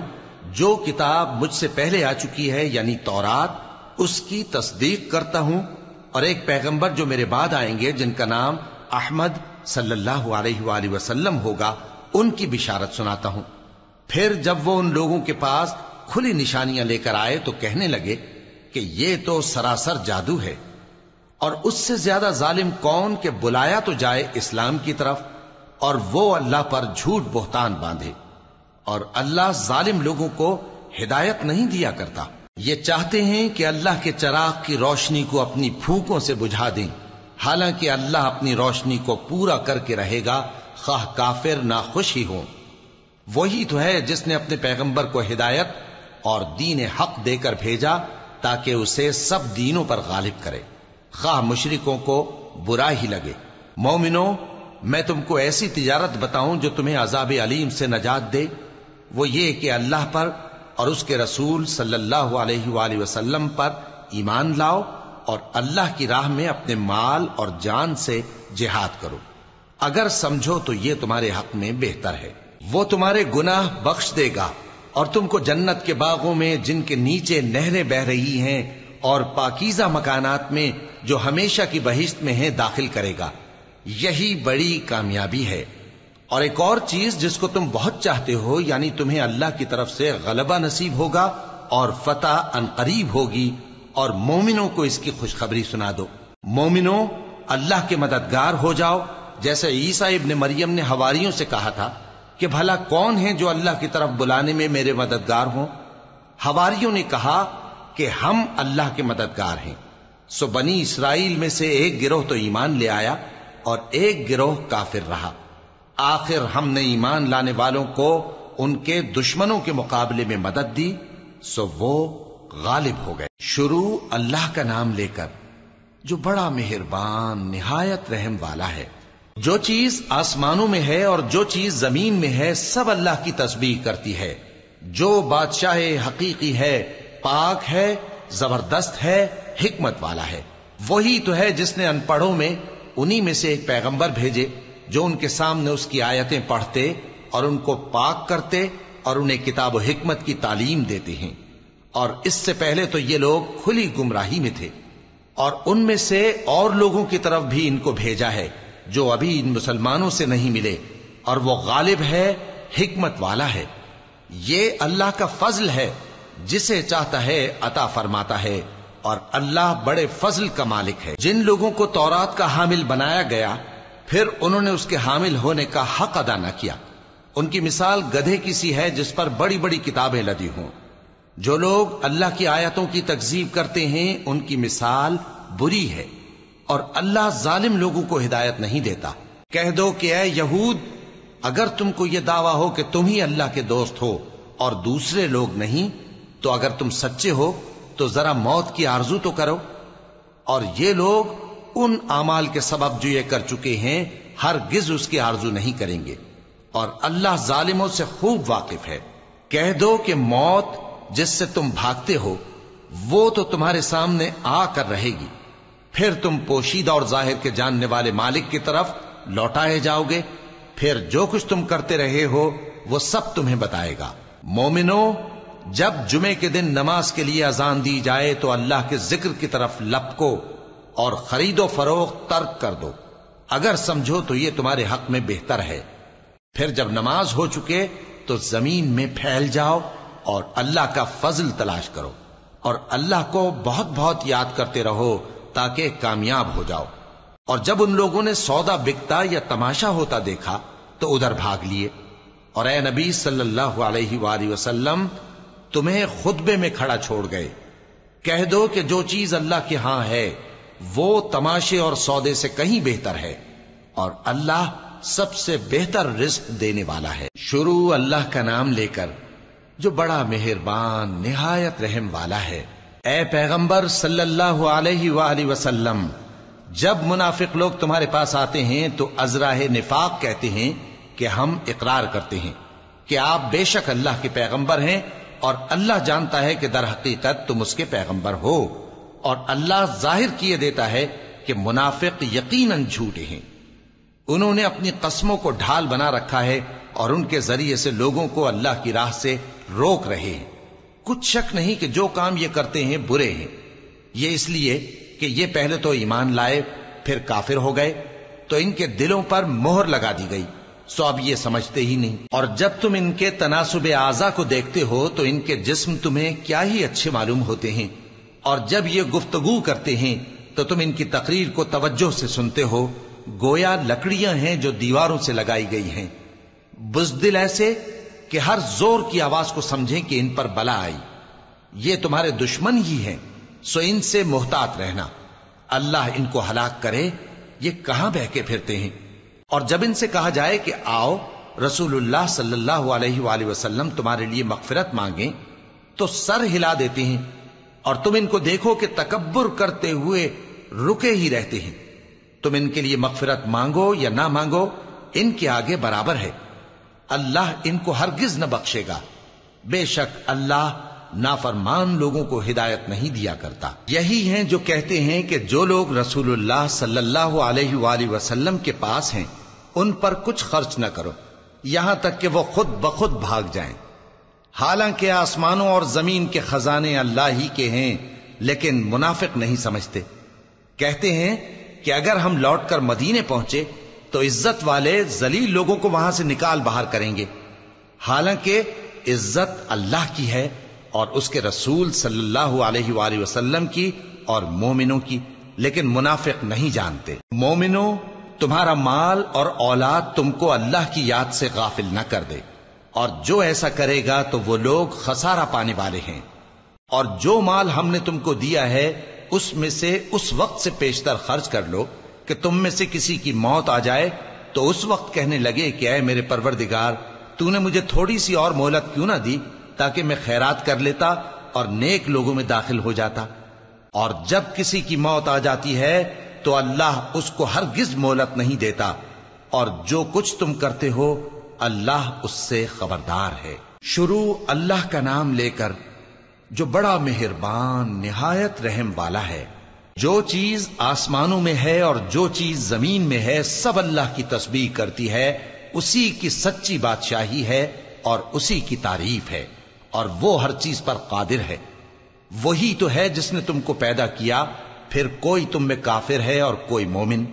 جو کتاب مجھ سے پہلے آ چکی ہے یعنی تورات، اس کی تصدیق کرتا ہوں، اور ایک پیغمبر جو میرے بعد آئیں گے جن کا نام احمد صلی اللہ علیہ وآلہ وسلم ہوگا، ان کی بشارت سناتا ہوں۔ پھر جب وہ ان لوگوں کے پاس کھلی نشانیاں لے کر آئے تو کہنے لگے کہ یہ تو سراسر جادو ہے، اور اس سے زیادہ ظالم کون کہ بلایا تو جائے اسلام کی طرف اور وہ اللہ پر جھوٹ بہتان باندھے، اور اللہ ظالم لوگوں کو ہدایت نہیں دیا کرتا۔ یہ چاہتے ہیں کہ اللہ کے چراغ کی روشنی کو اپنی پھونکوں سے بجھا دیں، حالانکہ اللہ اپنی روشنی کو پورا کر کے رہے گا، خواہ کافر ناخوش ہی ہوں۔ وہی تو ہے جس نے اپنے پیغمبر کو ہدایت اور دین حق دے کر بھیجا تاکہ اسے سب دینوں پر غالب کرے، خواہ مشرکوں کو برا ہی لگے۔ مومنوں، میں تم کو ایسی تجارت بتاؤں جو تمہیں عذاب علیم سے نجات دے؟ وہ یہ کہ اللہ پر اور اس کے رسول صلی اللہ علیہ وآلہ وسلم پر ایمان لاؤ، اور اللہ کی راہ میں اپنے مال اور جان سے جہاد کرو، اگر سمجھو تو یہ تمہارے حق میں بہتر ہے۔ وہ تمہارے گناہ بخش دے گا اور تم کو جنت کے باغوں میں جن کے نیچے نہریں بہ رہی ہیں اور پاکیزہ مکانات میں جو ہمیشہ کی بہشت میں ہیں داخل کرے گا۔ یہی بڑی کامیابی ہے۔ اور ایک اور چیز جس کو تم بہت چاہتے ہو، یعنی تمہیں اللہ کی طرف سے غلبہ نصیب ہوگا اور فتح عنقریب ہوگی، اور مومنوں کو اس کی خوشخبری سنا دو۔ مومنوں، اللہ کے مددگار ہو جاؤ، جیسے عیسیٰ ابن مریم نے حواریوں سے کہا تھا کہ بھلا کون ہے جو اللہ کی طرف بلانے میں میرے مددگار ہوں؟ حواریوں نے کہا کہ ہم اللہ کے مددگار ہیں۔ سو بنی اسرائیل میں سے ایک گروہ تو ایمان لے آیا اور ایک گروہ کافر رہا۔ آخر ہم نے ایمان لانے والوں کو ان کے دشمنوں کے مقابلے میں مدد دی، سو وہ غالب ہو گئے۔ شروع اللہ کا نام لے کر جو بڑا مہربان نہایت رحم والا ہے۔ جو چیز آسمانوں میں ہے اور جو چیز زمین میں ہے سب اللہ کی تسبیح کرتی ہے۔ جو بادشاہ حقیقی ہے، پاک ہے، زبردست ہے، حکمت والا ہے۔ وہی تو ہے جس نے ان پڑھوں میں انہی میں سے ایک پیغمبر بھیجے جو ان کے سامنے اس کی آیتیں پڑھتے اور ان کو پاک کرتے اور انہیں کتاب و حکمت کی تعلیم دیتے ہیں۔ اور اس سے پہلے تو یہ لوگ کھلی گمراہی میں تھے، اور ان میں سے اور لوگوں کی طرف بھی ان کو بھیجا ہے جو ابھی ان مسلمانوں سے نہیں ملے، اور وہ غالب ہے، حکمت والا ہے۔ یہ اللہ کا فضل ہے، جسے چاہتا ہے عطا فرماتا ہے، اور اللہ بڑے فضل کا مالک ہے۔ جن لوگوں کو تورات کا حامل بنایا گیا پھر انہوں نے اس کے حامل ہونے کا حق ادا نہ کیا، ان کی مثال گدھے کی سی ہے جس پر بڑی بڑی کتابیں لدی ہوں۔ جو لوگ اللہ کی آیتوں کی تکذیب کرتے ہیں ان کی مثال بری ہے، اور اللہ ظالم لوگوں کو ہدایت نہیں دیتا۔ کہہ دو کہ اے یہود، اگر تم کو یہ دعویٰ ہو کہ تم ہی اللہ کے دوست ہو اور دوسرے لوگ نہیں، تو اگر تم سچے ہو تو ذرا موت کی آرزو تو کرو۔ اور یہ لوگ ان اعمال کے سبب جو یہ کر چکے ہیں ہرگز اس کی آرزو نہیں کریں گے، اور اللہ ظالموں سے خوب واقف ہے۔ کہہ دو کہ موت جس سے تم بھاگتے ہو وہ تو تمہارے سامنے آ کر رہے گی، پھر تم پوشیدہ اور ظاہر کے جاننے والے مالک کی طرف لوٹائے جاؤ گے، پھر جو کچھ تم کرتے رہے ہو وہ سب تمہیں بتائے گا۔ مومنو، جب جمعے کے دن نماز کے لیے اذان دی جائے تو اللہ کے ذکر کی طرف لپکو اور خرید و فروخت ترک کر دو، اگر سمجھو تو یہ تمہارے حق میں بہتر ہے۔ پھر جب نماز ہو چکے تو زمین میں پھیل جاؤ اور اللہ کا فضل تلاش کرو، اور اللہ کو بہت بہت یاد کرتے رہو تاکہ کامیاب ہو جاؤ۔ اور جب ان لوگوں نے سودا بکتا یا تماشا ہوتا دیکھا تو ادھر بھاگ لیے، اور اے نبی صلی اللہ علیہ وآلہ وسلم تمہیں خطبے میں کھڑا چھوڑ گئے۔ کہہ دو کہ جو چیز اللہ کے ہاں ہے وہ تماشے اور سودے سے کہیں بہتر ہے، اور اللہ سب سے بہتر رزق دینے والا ہے۔ شروع اللہ کا نام لے کر جو بڑا مہربان نہایت رحم والا ہے۔ اے پیغمبر صلی اللہ علیہ وآلہ وسلم، جب منافق لوگ تمہارے پاس آتے ہیں تو ازراہ نفاق کہتے ہیں کہ ہم اقرار کرتے ہیں کہ آپ بے شک اللہ کے پیغمبر ہیں، اور اللہ جانتا ہے کہ در حقیقت تم اس کے پیغمبر ہو، اور اللہ ظاہر کیے دیتا ہے کہ منافق یقیناً جھوٹے ہیں۔ انہوں نے اپنی قسموں کو ڈھال بنا رکھا ہے اور ان کے ذریعے سے لوگوں کو اللہ کی راہ سے روک رہے ہیں۔ کچھ شک نہیں کہ جو کام یہ کرتے ہیں برے ہیں، یہ اس لیے کہ یہ پہلے تو ایمان لائے پھر کافر ہو گئے تو ان کے دلوں پر مہر لگا دی گئی، سو اب یہ سمجھتے ہی نہیں۔ اور جب تم ان کے تناسب اعضاء کو دیکھتے ہو تو ان کے جسم تمہیں کیا ہی اچھے معلوم ہوتے ہیں، اور جب یہ گفتگو کرتے ہیں تو تم ان کی تقریر کو توجہ سے سنتے ہو، گویا لکڑیاں ہیں جو دیواروں سے لگائی گئی ہیں، بزدل ایسے کہ ہر زور کی آواز کو سمجھیں کہ ان پر بلا آئی۔ یہ تمہارے دشمن ہی ہیں، سو ان سے محتاط رہنا، اللہ ان کو ہلاک کرے، یہ کہاں بہ کے پھرتے ہیں۔ اور جب ان سے کہا جائے کہ آؤ رسول اللہ صلی اللہ علیہ وآلہ وسلم تمہارے لیے مغفرت مانگیں تو سر ہلا دیتے ہیں، اور تم ان کو دیکھو کہ تکبر کرتے ہوئے رکے ہی رہتے ہیں۔ تم ان کے لیے مغفرت مانگو یا نہ مانگو ان کے آگے برابر ہے، اللہ ان کو ہرگز نہ بخشے گا، بے شک اللہ نافرمان لوگوں کو ہدایت نہیں دیا کرتا۔ یہی ہیں جو کہتے ہیں کہ جو لوگ رسول اللہ صلی اللہ علیہ وآلہ وسلم کے پاس ہیں ان پر کچھ خرچ نہ کرو یہاں تک کہ وہ خود بخود بھاگ جائیں۔ حالانکہ آسمانوں اور زمین کے خزانے اللہ ہی کے ہیں، لیکن منافق نہیں سمجھتے۔ کہتے ہیں کہ اگر ہم لوٹ کر مدینے پہنچے تو عزت والے ذلیل لوگوں کو وہاں سے نکال باہر کریں گے، حالانکہ عزت اللہ کی ہے اور اس کے رسول صلی اللہ علیہ وآلہ وسلم کی اور مومنوں کی، لیکن منافق نہیں جانتے۔ مومنوں، تمہارا مال اور اولاد تم کو اللہ کی یاد سے غافل نہ کر دے، اور جو ایسا کرے گا تو وہ لوگ خسارہ پانے والے ہیں۔ اور جو مال ہم نے تم کو دیا ہے اس میں سے اس وقت سے پیشتر خرچ کر لو کہ تم میں سے کسی کی موت آ جائے تو اس وقت کہنے لگے کہ اے میرے پروردگار، تو نے مجھے تھوڑی سی اور مہلت کیوں نہ دی تاکہ میں خیرات کر لیتا اور نیک لوگوں میں داخل ہو جاتا۔ اور جب کسی کی موت آ جاتی ہے تو اللہ اس کو ہرگز مہلت نہیں دیتا، اور جو کچھ تم کرتے ہو اللہ اس سے خبردار ہے۔ شروع اللہ کا نام لے کر جو بڑا مہربان نہایت رحم والا ہے۔ جو چیز آسمانوں میں ہے اور جو چیز زمین میں ہے سب اللہ کی تسبیح کرتی ہے، اسی کی سچی بادشاہی ہے اور اسی کی تعریف ہے، اور وہ ہر چیز پر قادر ہے۔ وہی تو ہے جس نے تم کو پیدا کیا، پھر کوئی تم میں کافر ہے اور کوئی مومن،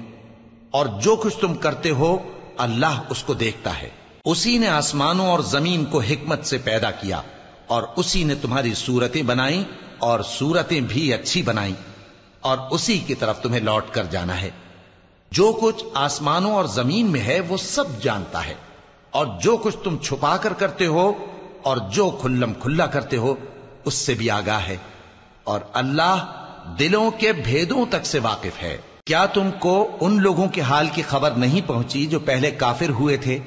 اور جو کچھ تم کرتے ہو اللہ اس کو دیکھتا ہے۔ اسی نے آسمانوں اور زمین کو حکمت سے پیدا کیا، اور اسی نے تمہاری صورتیں بنائیں اور صورتیں بھی اچھی بنائیں، اور اسی کی طرف تمہیں لوٹ کر جانا ہے۔ جو کچھ آسمانوں اور زمین میں ہے وہ سب جانتا ہے، اور جو کچھ تم چھپا کر کرتے ہو اور جو کھلم کھلا کرتے ہو اس سے بھی آگاہ ہے، اور اللہ دلوں کے بھیدوں تک سے واقف ہے۔ کیا تم کو ان لوگوں کے حال کی خبر نہیں پہنچی جو پہلے کافر ہوئے تھے؟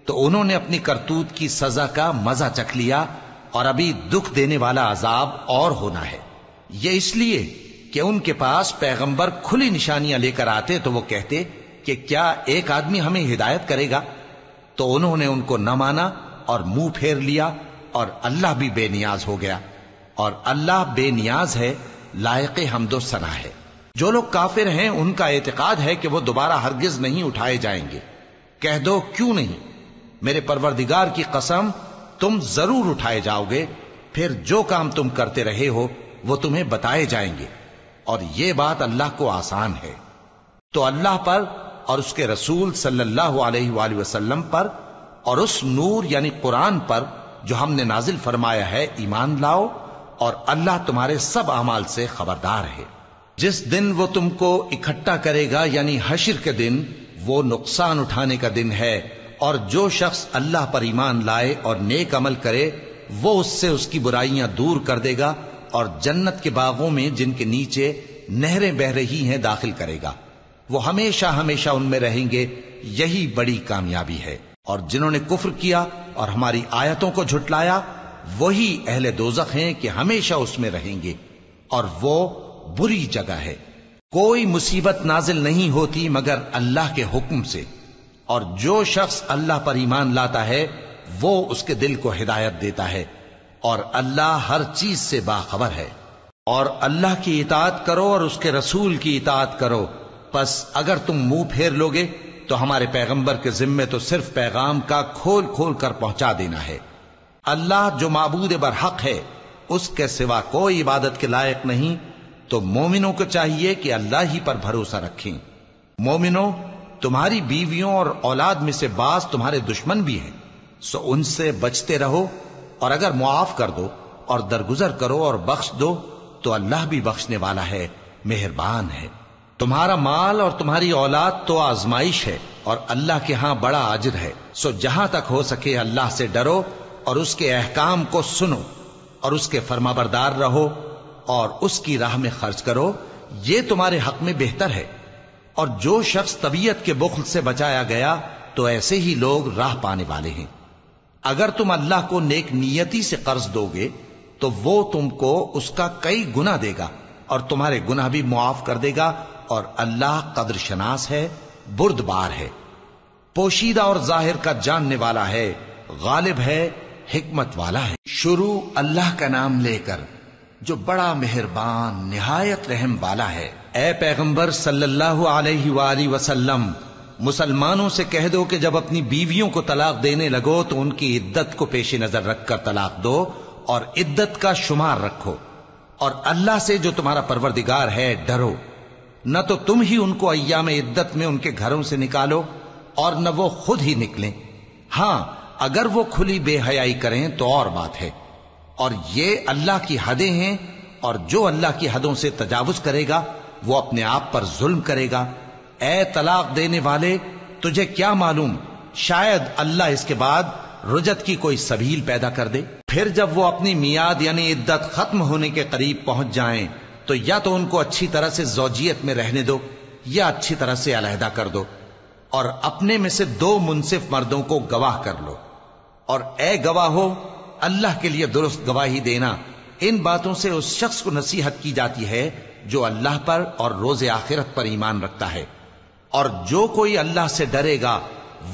تو انہوں نے اپنی کرتوت کی سزا کا مزہ چکھ لیا، اور ابھی دکھ دینے والا عذاب اور ہونا ہے۔ یہ اس لیے کہ ان کے پاس پیغمبر کھلی نشانیاں لے کر آتے تو وہ کہتے کہ کیا ایک آدمی ہمیں ہدایت کرے گا؟ تو انہوں نے ان کو نہ مانا اور منہ پھیر لیا، اور اللہ بھی بے نیاز ہو گیا، اور اللہ بے نیاز ہے، لائق حمد و ثنا ہے۔ جو لوگ کافر ہیں ان کا اعتقاد ہے کہ وہ دوبارہ ہرگز نہیں اٹھائے جائیں گے۔ کہہ دو کیوں نہیں؟ میرے پروردگار کی قسم تم ضرور اٹھائے جاؤ گے، پھر جو کام تم کرتے رہے ہو وہ تمہیں بتائے جائیں گے، اور یہ بات اللہ کو آسان ہے۔ تو اللہ پر اور اس کے رسول صلی اللہ علیہ وآلہ وسلم پر اور اس نور یعنی قرآن پر جو ہم نے نازل فرمایا ہے ایمان لاؤ، اور اللہ تمہارے سب اعمال سے خبردار ہے۔ جس دن وہ تم کو اکٹھا کرے گا یعنی حشر کے دن، وہ نقصان اٹھانے کا دن ہے، اور جو شخص اللہ پر ایمان لائے اور نیک عمل کرے وہ اس سے اس کی برائیاں دور کر دے گا، اور جنت کے باغوں میں جن کے نیچے نہریں بہ رہی ہیں داخل کرے گا۔ وہ ہمیشہ ہمیشہ ان میں رہیں گے، یہی بڑی کامیابی ہے۔ اور جنہوں نے کفر کیا اور ہماری آیتوں کو جھٹلایا وہی اہل دوزخ ہیں کہ ہمیشہ اس میں رہیں گے، اور وہ بری جگہ ہے۔ کوئی مصیبت نازل نہیں ہوتی مگر اللہ کے حکم سے، اور جو شخص اللہ پر ایمان لاتا ہے وہ اس کے دل کو ہدایت دیتا ہے، اور اللہ ہر چیز سے باخبر ہے۔ اور اللہ کی اطاعت کرو اور اس کے رسول کی اطاعت کرو، پس اگر تم منہ پھیر لوگے تو ہمارے پیغمبر کے ذمے تو صرف پیغام کا کھول کھول کر پہنچا دینا ہے۔ اللہ جو معبود برحق ہے اس کے سوا کوئی عبادت کے لائق نہیں، تو مومنوں کو چاہیے کہ اللہ ہی پر بھروسہ رکھیں۔ مومنوں، تمہاری بیویوں اور اولاد میں سے بعض تمہارے دشمن بھی ہیں، سو ان سے بچتے رہو، اور اگر معاف کر دو اور درگزر کرو اور بخش دو تو اللہ بھی بخشنے والا ہے، مہربان ہے۔ تمہارا مال اور تمہاری اولاد تو آزمائش ہے، اور اللہ کے ہاں بڑا اجر ہے، سو جہاں تک ہو سکے اللہ سے ڈرو اور اس کے احکام کو سنو اور اس کے فرمانبردار رہو اور اس کی راہ میں خرچ کرو، یہ تمہارے حق میں بہتر ہے۔ اور جو شخص طبیعت کے بخل سے بچایا گیا تو ایسے ہی لوگ راہ پانے والے ہیں۔ اگر تم اللہ کو نیک نیتی سے قرض دو گے تو وہ تم کو اس کا کئی گنا دے گا اور تمہارے گناہ بھی معاف کر دے گا، اور اللہ قدر شناس ہے، بردبار ہے، پوشیدہ اور ظاہر کا جاننے والا ہے، غالب ہے، حکمت والا ہے۔ شروع اللہ کا نام لے کر جو بڑا مہربان نہایت رحم والا ہے۔ اے پیغمبر صلی اللہ علیہ وآلہ وسلم، مسلمانوں سے کہہ دو کہ جب اپنی بیویوں کو طلاق دینے لگو تو ان کی عدت کو پیش نظر رکھ کر طلاق دو اور عدت کا شمار رکھو، اور اللہ سے جو تمہارا پروردگار ہے ڈرو، نہ تو تم ہی ان کو ایام عدت میں ان کے گھروں سے نکالو اور نہ وہ خود ہی نکلیں، ہاں اگر وہ کھلی بے حیائی کریں تو اور بات ہے، اور یہ اللہ کی حدیں ہیں، اور جو اللہ کی حدوں سے تجاوز کرے گا وہ اپنے آپ پر ظلم کرے گا۔ اے طلاق دینے والے، تجھے کیا معلوم شاید اللہ اس کے بعد رجعت کی کوئی سبیل پیدا کر دے۔ پھر جب وہ اپنی میعاد یعنی عدت ختم ہونے کے قریب پہنچ جائیں تو یا تو ان کو اچھی طرح سے زوجیت میں رہنے دو یا اچھی طرح سے علیحدہ کر دو، اور اپنے میں سے 2 منصف مردوں کو گواہ کر لو، اور اے گواہو اللہ کے لیے درست گواہی دینا۔ ان باتوں سے اس شخص کو نصیحت کی جاتی ہے جو اللہ پر اور روز آخرت پر ایمان رکھتا ہے، اور جو کوئی اللہ سے ڈرے گا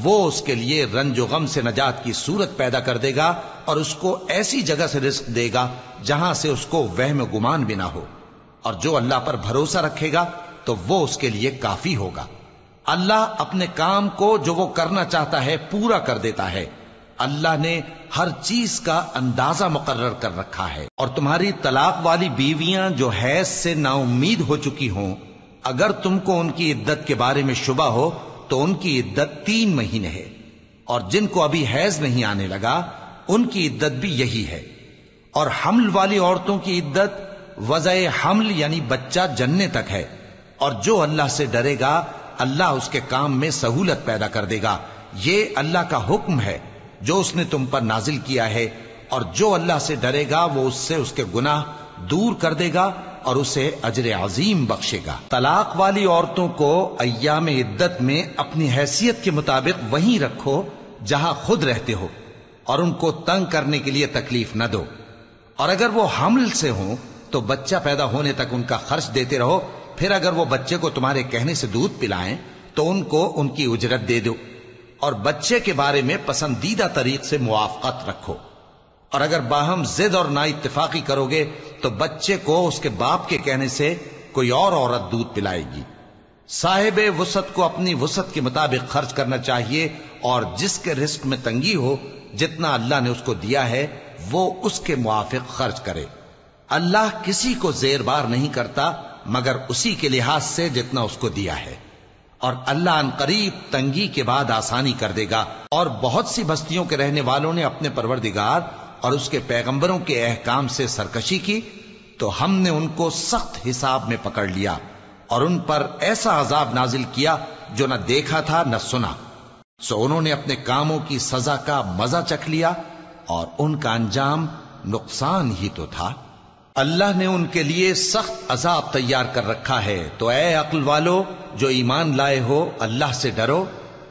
وہ اس کے لیے رنج و غم سے نجات کی صورت پیدا کر دے گا، اور اس کو ایسی جگہ سے رزق دے گا جہاں سے اس کو وہم و گمان بھی نہ ہو، اور جو اللہ پر بھروسہ رکھے گا تو وہ اس کے لیے کافی ہوگا۔ اللہ اپنے کام کو جو وہ کرنا چاہتا ہے پورا کر دیتا ہے۔ اللہ نے ہر چیز کا اندازہ مقرر کر رکھا ہے۔ اور تمہاری طلاق والی بیویاں جو حیض سے نا امید ہو چکی ہوں، اگر تم کو ان کی عدت کے بارے میں شبہ ہو تو ان کی عدت 3 مہینے ہے، اور جن کو ابھی حیض نہیں آنے لگا ان کی عدت بھی یہی ہے۔ اور حمل والی عورتوں کی عدت وضع حمل یعنی بچہ جننے تک ہے، اور جو اللہ سے ڈرے گا اللہ اس کے کام میں سہولت پیدا کر دے گا۔ یہ اللہ کا حکم ہے جو اس نے تم پر نازل کیا ہے، اور جو اللہ سے ڈرے گا وہ اس سے اس کے گناہ دور کر دے گا اور اسے اجر عظیم بخشے گا۔ طلاق والی عورتوں کو ایام عدت میں اپنی حیثیت کے مطابق وہیں رکھو جہاں خود رہتے ہو، اور ان کو تنگ کرنے کے لیے تکلیف نہ دو، اور اگر وہ حمل سے ہوں تو بچہ پیدا ہونے تک ان کا خرچ دیتے رہو، پھر اگر وہ بچے کو تمہارے کہنے سے دودھ پلائیں تو ان کو ان کی اجرت دے دو، اور بچے کے بارے میں پسندیدہ طریق سے موافقت رکھو، اور اگر باہم ضد اور نا اتفاقی کرو گے تو بچے کو اس کے باپ کے کہنے سے کوئی اور عورت دودھ پلائے گی۔ صاحب وسعت کو اپنی وسعت کے مطابق خرچ کرنا چاہیے، اور جس کے رزق میں تنگی ہو جتنا اللہ نے اس کو دیا ہے وہ اس کے موافق خرچ کرے۔ اللہ کسی کو زیر بار نہیں کرتا مگر اسی کے لحاظ سے جتنا اس کو دیا ہے، اور اللہ ان قریب تنگی کے بعد آسانی کر دے گا۔ اور بہت سی بستیوں کے رہنے والوں نے اپنے پروردگار اور اس کے پیغمبروں کے احکام سے سرکشی کی تو ہم نے ان کو سخت حساب میں پکڑ لیا، اور ان پر ایسا عذاب نازل کیا جو نہ دیکھا تھا نہ سنا، سو انہوں نے اپنے کاموں کی سزا کا مزہ چکھ لیا، اور ان کا انجام نقصان ہی تو تھا۔ اللہ نے ان کے لیے سخت عذاب تیار کر رکھا ہے، تو اے عقل والو جو ایمان لائے ہو اللہ سے ڈرو۔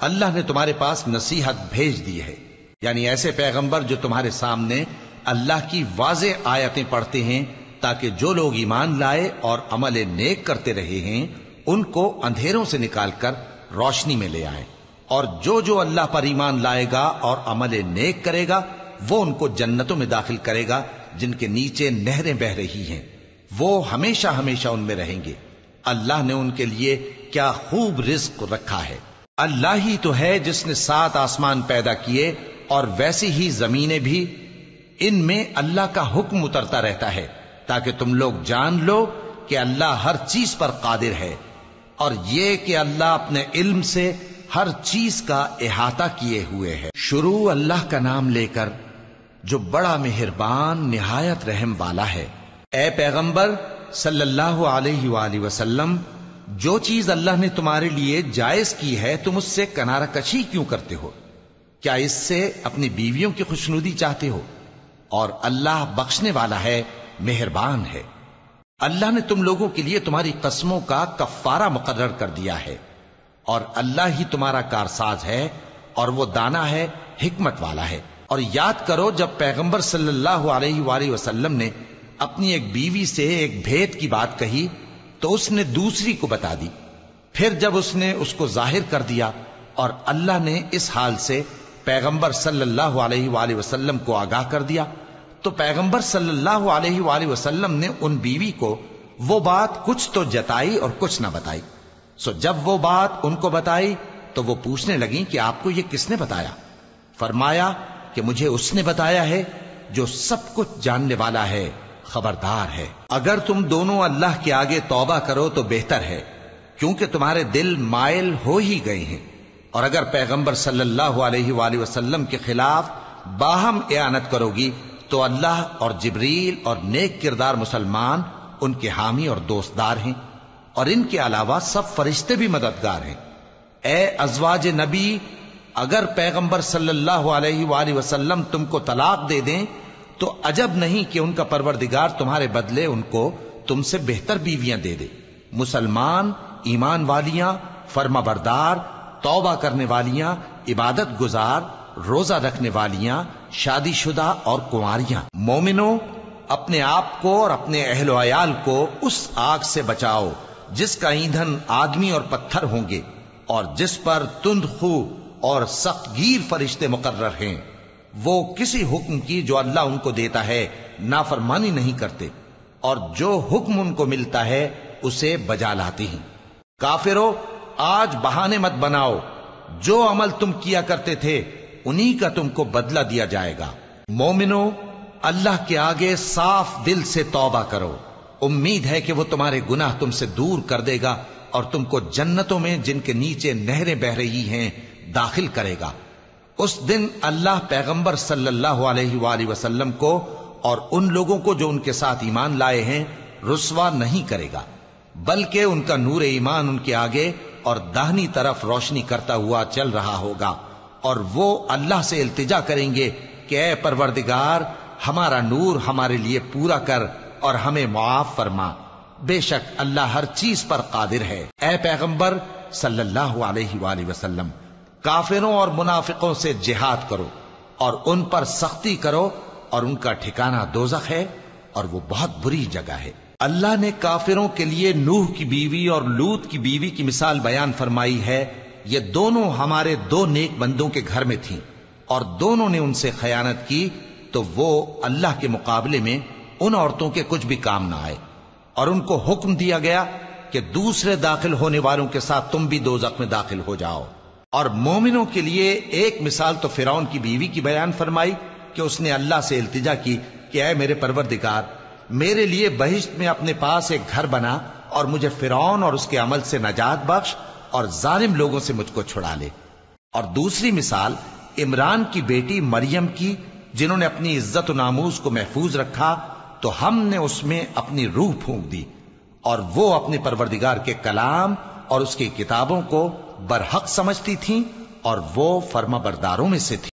اللہ نے تمہارے پاس نصیحت بھیج دی ہے، یعنی ایسے پیغمبر جو تمہارے سامنے اللہ کی واضح آیتیں پڑھتے ہیں تاکہ جو لوگ ایمان لائے اور عمل نیک کرتے رہے ہیں ان کو اندھیروں سے نکال کر روشنی میں لے آئیں، اور جو اللہ پر ایمان لائے گا اور عمل نیک کرے گا وہ ان کو جنتوں میں داخل کرے گا جن کے نیچے نہریں بہ رہی ہیں، وہ ہمیشہ ہمیشہ ان میں رہیں گے۔ اللہ نے ان کے لیے کیا خوب رزق رکھا ہے۔ اللہ ہی تو ہے جس نے 7 آسمان پیدا کیے اور ویسی ہی زمینیں بھی، ان میں اللہ کا حکم اترتا رہتا ہے تاکہ تم لوگ جان لو کہ اللہ ہر چیز پر قادر ہے، اور یہ کہ اللہ اپنے علم سے ہر چیز کا احاطہ کیے ہوئے ہے۔ شروع اللہ کا نام لے کر جو بڑا مہربان نہایت رحم والا ہے۔ اے پیغمبر صلی اللہ علیہ وآلہ وسلم، جو چیز اللہ نے تمہارے لیے جائز کی ہے تم اس سے کنارہ کشی کیوں کرتے ہو؟ کیا اس سے اپنی بیویوں کی خوشنودی چاہتے ہو؟ اور اللہ بخشنے والا ہے، مہربان ہے۔ اللہ نے تم لوگوں کے لیے تمہاری قسموں کا کفارہ مقرر کر دیا ہے، اور اللہ ہی تمہارا کارساز ہے، اور وہ دانا ہے، حکمت والا ہے۔ اور یاد کرو جب پیغمبر صلی اللہ علیہ وآلہ وسلم نے اپنی ایک بیوی سے ایک بھید کی بات کہی تو اس نے دوسری کو بتا دی، پھر جب اس نے اس کو ظاہر کر دیا اور اللہ نے اس حال سے پیغمبر صلی اللہ علیہ وآلہ وسلم کو آگاہ کر دیا تو پیغمبر صلی اللہ علیہ وآلہ وسلم نے ان بیوی کو وہ بات کچھ تو جتائی اور کچھ نہ بتائی۔ سو جب وہ بات ان کو بتائی تو وہ پوچھنے لگیں کہ آپ کو یہ کس نے بتایا؟ فرمایا کہ مجھے اس نے بتایا ہے جو سب کچھ جاننے والا ہے، خبردار ہے۔ اگر تم دونوں اللہ کے آگے توبہ کرو تو بہتر ہے، کیونکہ تمہارے دل مائل ہو ہی گئے ہیں، اور اگر پیغمبر صلی اللہ علیہ وآلہ وسلم کے خلاف باہم اعانت کرو گی تو اللہ اور جبریل اور نیک کردار مسلمان ان کے حامی اور دوستدار ہیں، اور ان کے علاوہ سب فرشتے بھی مددگار ہیں۔ اے ازواج نبی، اگر پیغمبر صلی اللہ علیہ وآلہ وسلم تم کو طلاق دے دیں تو عجب نہیں کہ ان کا پروردگار تمہارے بدلے ان کو تم سے بہتر بیویاں دے دے، مسلمان، ایمان والیاں، فرما بردار، توبہ کرنے والیاں، عبادت گزار، روزہ رکھنے والیاں، شادی شدہ اور کنواریاں۔ مومنوں، اپنے آپ کو اور اپنے اہل و عیال کو اس آگ سے بچاؤ جس کا ایندھن آدمی اور پتھر ہوں گے، اور جس پر تند خو اور سخت گیر فرشتے مقرر ہیں۔ وہ کسی حکم کی جو اللہ ان کو دیتا ہے نافرمانی نہیں کرتے، اور جو حکم ان کو ملتا ہے اسے بجا لاتے ہیں۔ کافرو، آج بہانے مت بناؤ، جو عمل تم کیا کرتے تھے انہی کا تم کو بدلہ دیا جائے گا۔ مومنو، اللہ کے آگے صاف دل سے توبہ کرو، امید ہے کہ وہ تمہارے گناہ تم سے دور کر دے گا اور تم کو جنتوں میں جن کے نیچے نہریں بہ رہی ہیں داخل کرے گا۔ اس دن اللہ پیغمبر صلی اللہ علیہ وآلہ وسلم کو اور ان لوگوں کو جو ان کے ساتھ ایمان لائے ہیں رسوا نہیں کرے گا، بلکہ ان کا نور ایمان ان کے آگے اور داہنی طرف روشنی کرتا ہوا چل رہا ہوگا، اور وہ اللہ سے التجا کریں گے کہ اے پروردگار، ہمارا نور ہمارے لیے پورا کر اور ہمیں معاف فرما، بے شک اللہ ہر چیز پر قادر ہے۔ اے پیغمبر صلی اللہ علیہ وآلہ وسلم، کافروں اور منافقوں سے جہاد کرو اور ان پر سختی کرو، اور ان کا ٹھکانہ دوزخ ہے اور وہ بہت بری جگہ ہے۔ اللہ نے کافروں کے لیے نوح کی بیوی اور لوط کی بیوی کی مثال بیان فرمائی ہے۔ یہ دونوں ہمارے دو نیک بندوں کے گھر میں تھیں، اور دونوں نے ان سے خیانت کی، تو وہ اللہ کے مقابلے میں ان عورتوں کے کچھ بھی کام نہ آئے، اور ان کو حکم دیا گیا کہ دوسرے داخل ہونے والوں کے ساتھ تم بھی دوزخ میں داخل ہو جاؤ۔ اور مومنوں کے لیے ایک مثال تو فرعون کی بیوی کی بیان فرمائی کہ اس نے اللہ سے التجا کی کہ اے میرے پروردگار، میرے لیے بہشت میں اپنے پاس ایک گھر بنا اور مجھے فرعون اور اس کے عمل سے نجات بخش اور ظالم لوگوں سے مجھ کو چھڑا لے۔ اور دوسری مثال عمران کی بیٹی مریم کی، جنہوں نے اپنی عزت و ناموس کو محفوظ رکھا تو ہم نے اس میں اپنی روح پھونک دی، اور وہ اپنے پروردگار کے کلام اور اس کی کتابوں کو برحق سمجھتی تھیں، اور وہ فرما برداروں میں سے تھی۔